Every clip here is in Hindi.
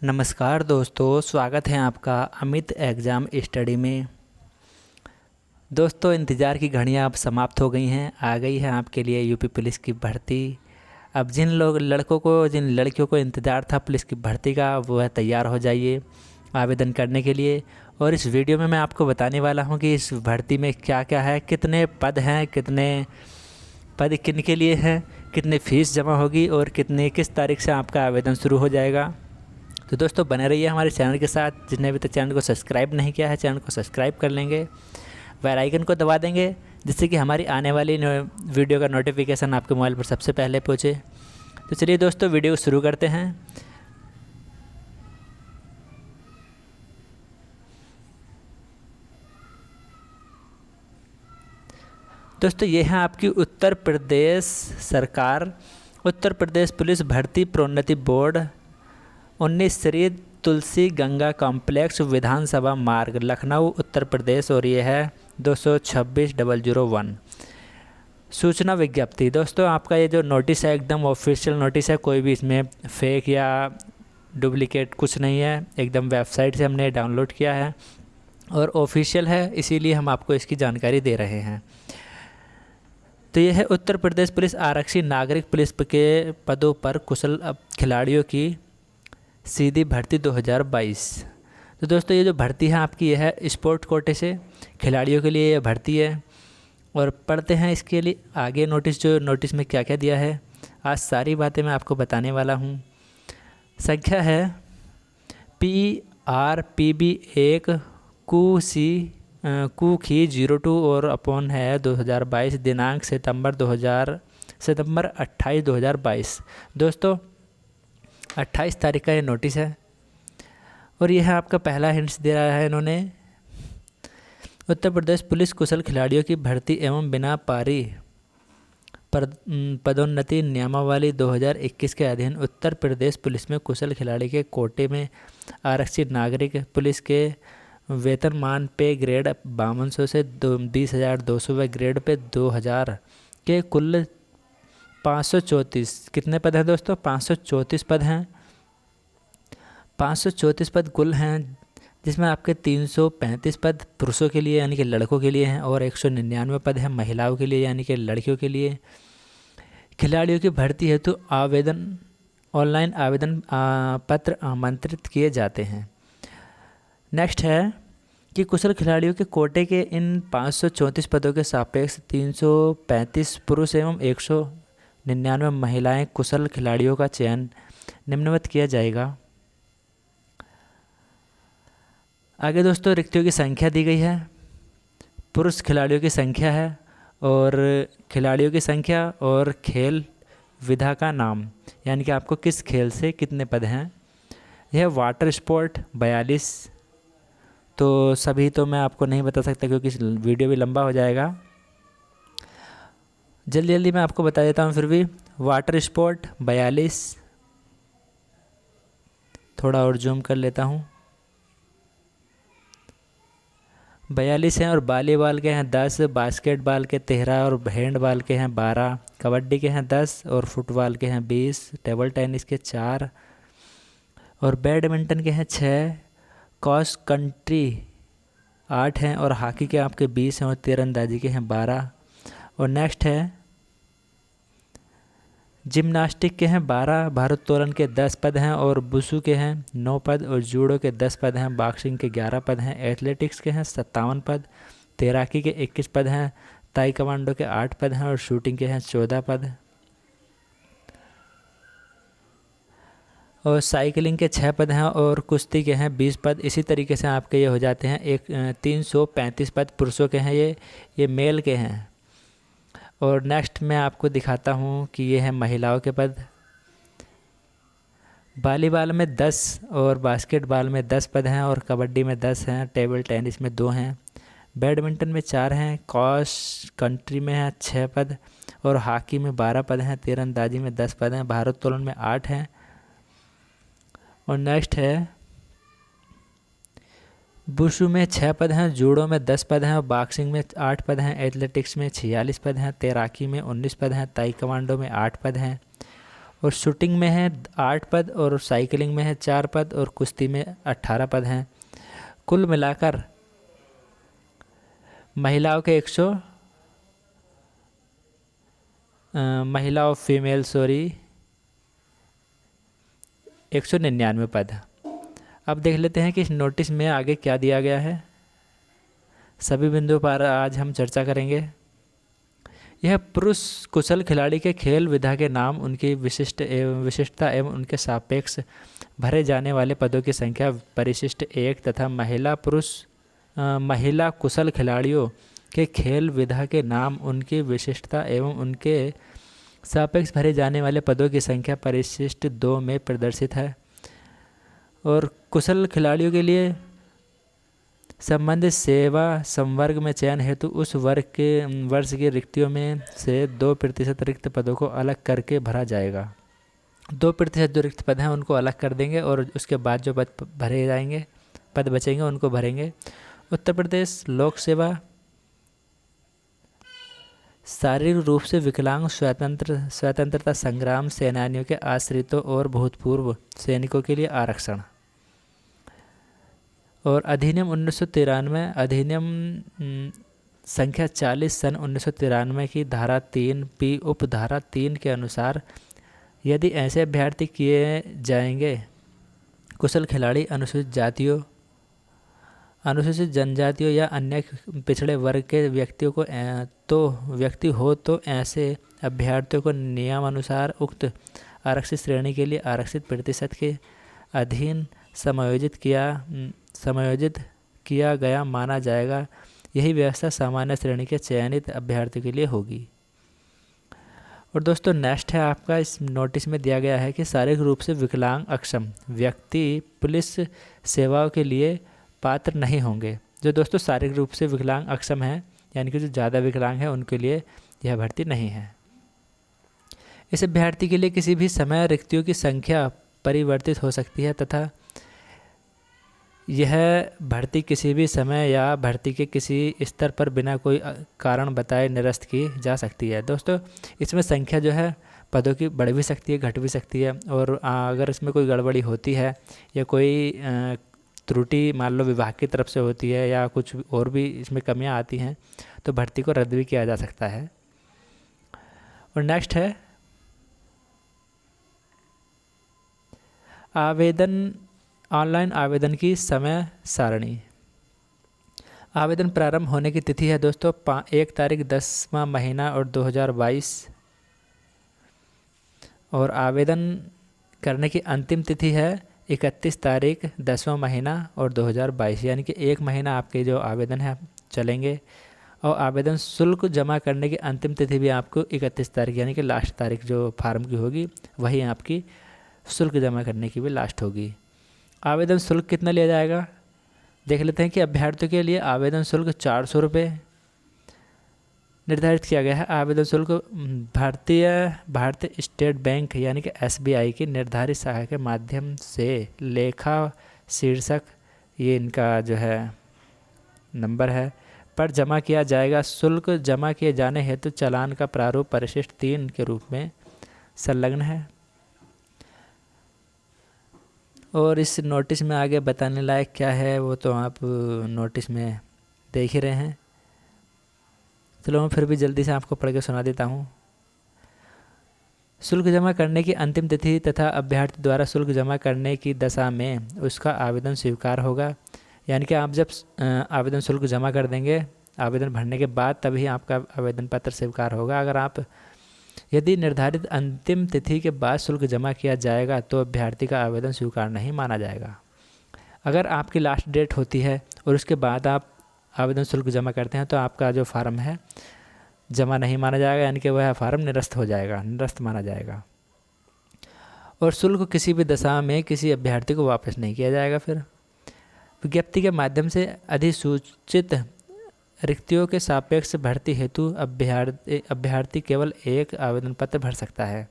नमस्कार दोस्तों, स्वागत है आपका अमित एग्ज़ाम स्टडी में। दोस्तों, इंतज़ार की घड़ियां अब समाप्त हो गई हैं। आ गई है आपके लिए यूपी पुलिस की भर्ती। अब जिन लड़कियों को इंतज़ार था पुलिस की भर्ती का, वो है तैयार हो जाइए आवेदन करने के लिए। और इस वीडियो में मैं आपको बताने वाला हूं कि इस भर्ती में क्या क्या है, कितने पद हैं, कितने पद किन के लिए हैं, कितनी फ़ीस जमा होगी और किस तारीख से आपका आवेदन शुरू हो जाएगा। तो दोस्तों, बने रहिए हमारे चैनल के साथ। जिसने अभी तक चैनल को सब्सक्राइब नहीं किया है, चैनल को सब्सक्राइब कर लेंगे, बेल आइकन को दबा देंगे, जिससे कि हमारी आने वाली वीडियो का नोटिफिकेशन आपके मोबाइल पर सबसे पहले पहुँचे। तो चलिए दोस्तों, वीडियो को शुरू करते हैं। दोस्तों, ये है आपकी उत्तर प्रदेश सरकार, उत्तर प्रदेश पुलिस भर्ती प्रोन्नति बोर्ड, 19 श्री तुलसी गंगा कॉम्प्लेक्स, विधानसभा मार्ग, लखनऊ, उत्तर प्रदेश। और ये है 226,001। सूचना विज्ञप्ति। दोस्तों, आपका ये जो नोटिस है एकदम ऑफिशियल नोटिस है, कोई भी इसमें फेक या डुप्लीकेट कुछ नहीं है। एकदम वेबसाइट से हमने डाउनलोड किया है और ऑफिशियल है, इसीलिए हम आपको इसकी जानकारी दे रहे हैं। तो यह है उत्तर प्रदेश पुलिस आरक्षी नागरिक पुलिस के पदों पर कुशल खिलाड़ियों की सीधी भर्ती 2022। तो दोस्तों, ये जो भर्ती है आपकी, यह है स्पोर्ट कोटे से खिलाड़ियों के लिए यह भर्ती है। और पढ़ते हैं इसके लिए आगे नोटिस में क्या क्या दिया है। आज सारी बातें मैं आपको बताने वाला हूँ। संख्या है PRPB1 QC 02 और अपॉन है 2022। दिनांक सितंबर 28 2022। दोस्तों, 28 तारीख का ये नोटिस है। और यह आपका पहला हिंट्स दे रहा है इन्होंने। उत्तर प्रदेश पुलिस कुशल खिलाड़ियों की भर्ती एवं बिना पारी पदोन्नति नियमावली 2021 के अधीन उत्तर प्रदेश पुलिस में कुशल खिलाड़ी के कोटे में आरक्षित नागरिक पुलिस के वेतनमान पे ग्रेड 5200 से 20,200 व ग्रेड पे 2000 के कुल 534 कितने पद हैं दोस्तों? 534 पद हैं। 534 पद कुल हैं, जिसमें आपके 335 पद पुरुषों के लिए यानी कि लड़कों के लिए हैं और 199 पद हैं महिलाओं के लिए यानी कि लड़कियों के लिए। खिलाड़ियों की भर्ती हेतु ऑनलाइन आवेदन पत्र आमंत्रित किए जाते हैं। नेक्स्ट है कि कुशल खिलाड़ियों के कोटे के इन 534 पदों के सापेक्ष 335 पुरुष एवं 199 महिलाएं कुशल खिलाड़ियों का चयन निम्नवत किया जाएगा। आगे दोस्तों, रिक्तियों की संख्या दी गई है, पुरुष खिलाड़ियों की संख्या है और खिलाड़ियों की संख्या और खेल विधा का नाम, यानी कि आपको किस खेल से कितने पद हैं। यह वाटर स्पोर्ट 42। तो सभी तो मैं आपको नहीं बता सकता क्योंकि वीडियो भी लंबा हो जाएगा। जल्दी जल्दी मैं आपको बता देता हूँ फिर भी। वाटर स्पोर्ट 42, थोड़ा और जूम कर लेता हूँ, 42 हैं। और वॉलीबॉल के हैं 10, बास्केटबॉल के 13 और हैंडबॉल के हैं 12, कबड्डी के हैं 10 और फुटबॉल के हैं 20, टेबल टेनिस के 4 और बैडमिंटन के हैं 6, क्रॉस कंट्री 8 हैं और हॉकी के आपके 20 हैं और तीरंदाजी के हैं 12। और नेक्स्ट है जिम्नास्टिक के हैं 12, भारोत्तोलन के 10 पद हैं और वुशु के हैं 9 पद और जूडो के 10 पद हैं, बॉक्सिंग के 11 पद हैं, एथलेटिक्स के हैं 57 पद, तैराकी के 21 पद हैं, ताइक्वांडो के 8 पद हैं और शूटिंग के हैं 14 पद और साइकिलिंग के 6 पद हैं और कुश्ती के हैं 20 पद। इसी तरीके से आपके ये हो जाते हैं 335 पद पुरुषों के हैं, ये मेल के हैं। और नेक्स्ट मैं आपको दिखाता हूँ कि ये है महिलाओं के पद। वॉलीबॉल में 10 और बास्केटबॉल में 10 पद हैं और कबड्डी में 10 हैं, टेबल टेनिस में 2 हैं, बैडमिंटन में 4 हैं, क्रॉस कंट्री में है 6 पद और हॉकी में 12 पद हैं, तीरंदाजी में 10 पद हैं, भारोत्तोलन में 8 हैं। और नेक्स्ट है वुशु में 6 पद हैं, जूडो में 10 पद हैं और बॉक्सिंग में 8 पद हैं, एथलेटिक्स में 46 पद हैं, तैराकी में 19 पद हैं, ताइक्वांडो में 8 पद हैं और शूटिंग में है 8 पद और साइकिलिंग में है 4 पद और कुश्ती में 18 पद हैं। कुल मिलाकर महिलाओं के महिला और फीमेल 199 पद। अब देख लेते हैं कि इस नोटिस में आगे क्या दिया गया है। सभी बिंदुओं पर आज हम चर्चा करेंगे। यह पुरुष कुशल खिलाड़ी के खेल विधा के नाम, उनकी विशिष्टता एवं उनके सापेक्ष भरे जाने वाले पदों की संख्या परिशिष्ट 1 तथा महिला कुशल खिलाड़ियों के खेल विधा के नाम, उनकी विशिष्टता एवं उनके सापेक्ष भरे जाने वाले पदों की संख्या परिशिष्ट 2 में प्रदर्शित है। और कुशल खिलाड़ियों के लिए संबंधित सेवा संवर्ग में चयन हेतु उस वर्ष की रिक्तियों में से 2% रिक्त पदों को अलग करके भरा जाएगा। 2% जो रिक्त पद हैं उनको अलग कर देंगे और उसके बाद जो पद बचेंगे उनको भरेंगे। उत्तर प्रदेश लोक सेवा शारीरिक रूप से विकलांग स्वतंत्रता संग्राम सेनानियों के आश्रितों और भूतपूर्व सैनिकों के लिए आरक्षण। और अधिनियम 1993 अधिनियम संख्या 40 सन 1993 की धारा 3 उप धारा 3 के अनुसार यदि ऐसे अभ्यर्थी किए जाएंगे कुशल खिलाड़ी अनुसूचित जनजातियों या अन्य पिछड़े वर्ग के व्यक्ति हो तो ऐसे अभ्यर्थियों को नियमानुसार उक्त आरक्षित श्रेणी के लिए आरक्षित प्रतिशत के अधीन समायोजित किया गया माना जाएगा। यही व्यवस्था सामान्य श्रेणी के चयनित अभ्यर्थियों के लिए होगी। और दोस्तों नेक्स्ट है आपका, इस नोटिस में दिया गया है कि शारीरिक रूप से विकलांग अक्षम व्यक्ति पुलिस सेवाओं के लिए पात्र नहीं होंगे। जो दोस्तों शारीरिक रूप से विकलांग अक्षम हैं, यानी कि जो ज़्यादा विकलांग हैं, उनके लिए यह भर्ती नहीं है। इस अभ्यर्थी के लिए किसी भी समय रिक्तियों की संख्या परिवर्तित हो सकती है तथा यह भर्ती किसी भी समय या भर्ती के किसी स्तर पर बिना कोई कारण बताए निरस्त की जा सकती है। दोस्तों इसमें संख्या जो है पदों की बढ़ भी सकती है, घट भी सकती है। और अगर इसमें कोई गड़बड़ी होती है या कोई त्रुटि मान लो विभाग की तरफ से होती है या कुछ और भी इसमें कमियां आती हैं तो भर्ती को रद्द भी किया जा सकता है। और नेक्स्ट है ऑनलाइन आवेदन की समय सारणी। आवेदन प्रारंभ होने की तिथि है दोस्तों 1 तारीख 10वां महीना और 2022। और आवेदन करने की अंतिम तिथि है 31 तारीख 10वां महीना और 2022, यानी कि 1 महीना आपके जो आवेदन है चलेंगे। और आवेदन शुल्क जमा करने की अंतिम तिथि भी आपको 31 तारीख यानी कि लास्ट तारीख जो फार्म की होगी वही आपकी शुल्क जमा करने की भी लास्ट होगी। आवेदन शुल्क कितना लिया जाएगा देख लेते हैं कि अभ्यर्थियों के लिए आवेदन शुल्क 400 रुपये निर्धारित किया गया है। आवेदन शुल्क भारतीय स्टेट बैंक यानी कि SBI की निर्धारित शाखा के माध्यम से लेखा शीर्षक, ये इनका जो है नंबर है, पर जमा किया जाएगा। शुल्क जमा किए जाने हेतु चालान का प्रारूप परिशिष्ट 3 के रूप में संलग्न है। और इस नोटिस में आगे बताने लायक क्या है वो तो आप नोटिस में देख ही रहे हैं। चलो मैं फिर भी जल्दी से आपको पढ़ के सुना देता हूँ। शुल्क जमा करने की अंतिम तिथि तथा अभ्यर्थी द्वारा शुल्क जमा करने की दशा में उसका आवेदन स्वीकार होगा। यानी कि आप जब आवेदन शुल्क जमा कर देंगे आवेदन भरने के बाद तभी आपका आवेदन पत्र स्वीकार होगा। अगर आप यदि निर्धारित अंतिम तिथि के बाद शुल्क जमा किया जाएगा तो अभ्यर्थी का आवेदन स्वीकार नहीं माना जाएगा। अगर आपकी लास्ट डेट होती है और उसके बाद आप आवेदन शुल्क जमा करते हैं तो आपका जो फार्म है जमा नहीं माना जाएगा, यानी कि वह फार्म निरस्त माना जाएगा। और शुल्क किसी भी दशा में किसी अभ्यर्थी को वापस नहीं किया जाएगा। फिर विज्ञप्ति के माध्यम से अधिसूचित रिक्तियों के सापेक्ष भर्ती हेतु अभ्यर्थी केवल एक आवेदन पत्र भर सकता है।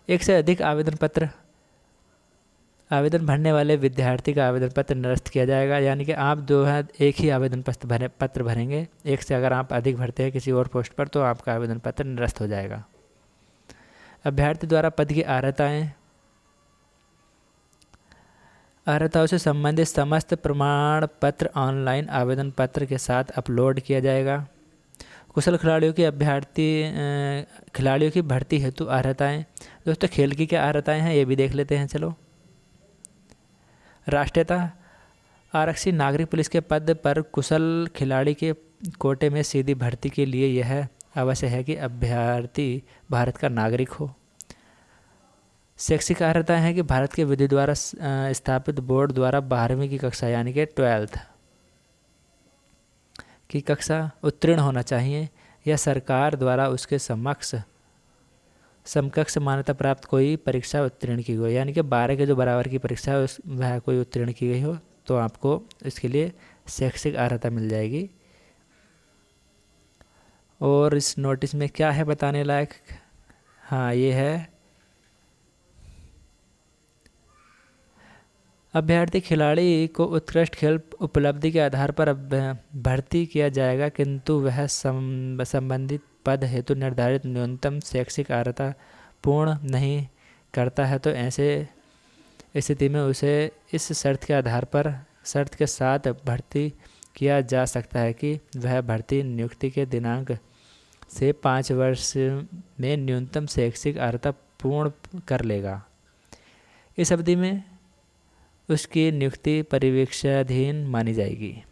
एक से अधिक आवेदन भरने वाले विद्यार्थी का आवेदन पत्र निरस्त किया जाएगा। यानी कि आप जो है एक ही आवेदन पत्र भरेंगे। एक से अगर आप अधिक भरते हैं किसी और पोस्ट पर तो आपका आवेदन पत्र निरस्त हो जाएगा। अभ्यर्थी द्वारा पद की अर्हताओं से संबंधित समस्त प्रमाण पत्र ऑनलाइन आवेदन पत्र के साथ अपलोड किया जाएगा। कुशल खिलाड़ियों की भर्ती हेतु अर्हताएं। दोस्तों खेल की क्या अर्हताएं हैं ये भी देख लेते हैं। चलो, राष्ट्रीयता। आरक्षित नागरिक पुलिस के पद पर कुशल खिलाड़ी के कोटे में सीधी भर्ती के लिए यह आवश्यक है कि अभ्यर्थी भारत का नागरिक हो। शैक्षिक अर्हता है कि भारत के विधि द्वारा स्थापित बोर्ड द्वारा 12वीं की कक्षा यानी कि 12th की कक्षा उत्तीर्ण होना चाहिए या सरकार द्वारा उसके समकक्ष मान्यता प्राप्त कोई परीक्षा उत्तीर्ण की गई, यानी कि 12 के जो बराबर की परीक्षा है वह कोई उत्तीर्ण की गई हो तो आपको इसके लिए शैक्षिक अर्हता मिल जाएगी। और इस नोटिस में क्या है बताने लायक? हाँ, ये है अभ्यर्थी खिलाड़ी को उत्कृष्ट खेल उपलब्धि के आधार पर भर्ती किया जाएगा, किंतु वह संबंधित पद हेतु निर्धारित न्यूनतम शैक्षिक अर्हता पूर्ण नहीं करता है तो ऐसे स्थिति में उसे इस शर्त के साथ भर्ती किया जा सकता है कि वह भर्ती नियुक्ति के दिनांक से 5 वर्ष में न्यूनतम शैक्षिक अर्हता पूर्ण कर लेगा। इस अवधि में उसकी नियुक्ति पर्यवेक्षणाधीन मानी जाएगी।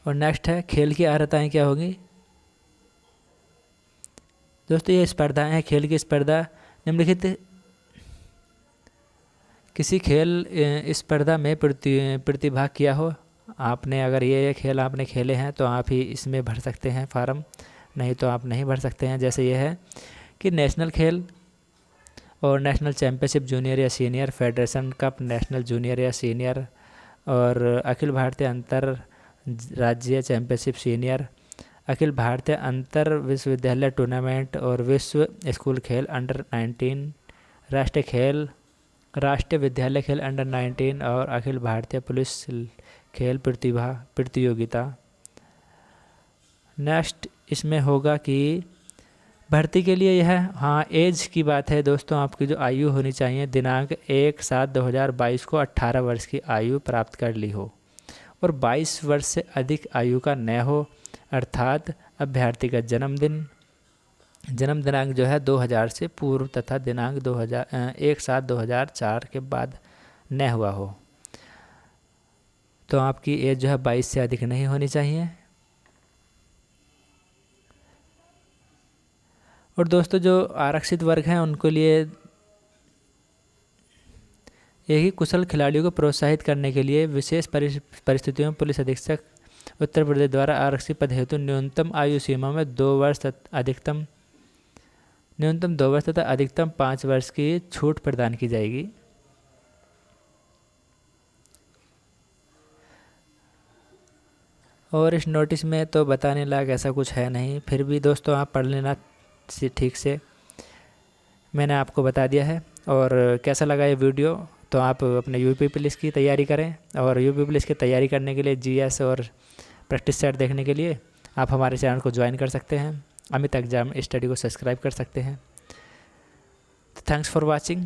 और नेक्स्ट है खेल की अर्हताएं क्या होगी। दोस्तों ये स्पर्धाएं हैं। खेल की स्पर्धा निम्नलिखित किसी खेल स्पर्धा में प्रतिभाग किया हो। आपने अगर ये खेल आपने खेले हैं तो आप ही इसमें भर सकते हैं फॉर्म, नहीं तो आप नहीं भर सकते हैं। जैसे ये है कि नेशनल खेल और नेशनल चैम्पियनशिप जूनियर या senior, federation cup national junior या सीनियर और अखिल भारतीय अंतर राज्य चैम्पियनशिप सीनियर, अखिल भारतीय अंतर विश्वविद्यालय टूर्नामेंट और विश्व स्कूल खेल अंडर 19, राष्ट्रीय विद्यालय खेल अंडर 19 और अखिल भारतीय पुलिस खेल प्रतियोगिता। नेक्स्ट इसमें होगा कि भर्ती के लिए यह एज की बात है दोस्तों, आपकी जो आयु होनी चाहिए दिनांक 1/7/2022 को 18 वर्ष की आयु प्राप्त कर ली हो और 22 वर्ष से अधिक आयु का न हो, अर्थात अभ्यर्थी का जन्म दिनांक जो है 2000 से पूर्व तथा दिनांक 1/7/2004 के बाद न हुआ हो। तो आपकी एज जो है 22 से अधिक नहीं होनी चाहिए। और दोस्तों जो आरक्षित वर्ग हैं उनके लिए यही कुशल खिलाड़ियों को प्रोत्साहित करने के लिए विशेष परिस्थितियों में पुलिस अधीक्षक उत्तर प्रदेश द्वारा आरक्षित पद हेतु न्यूनतम आयु सीमा में 2 वर्ष तथा अधिकतम 5 वर्ष की छूट प्रदान की जाएगी। और इस नोटिस में तो बताने लायक ऐसा कुछ है नहीं, फिर भी दोस्तों आप पढ़ लेना ठीक से, मैंने आपको बता दिया है। और कैसा लगा ये वीडियो तो आप अपने यूपी पुलिस की तैयारी करें, और यूपी पुलिस की तैयारी करने के लिए जीएस और प्रैक्टिस सेट देखने के लिए आप हमारे चैनल को ज्वाइन कर सकते हैं। अमित एग्जाम स्टडी को सब्सक्राइब कर सकते हैं। Thanks for watching.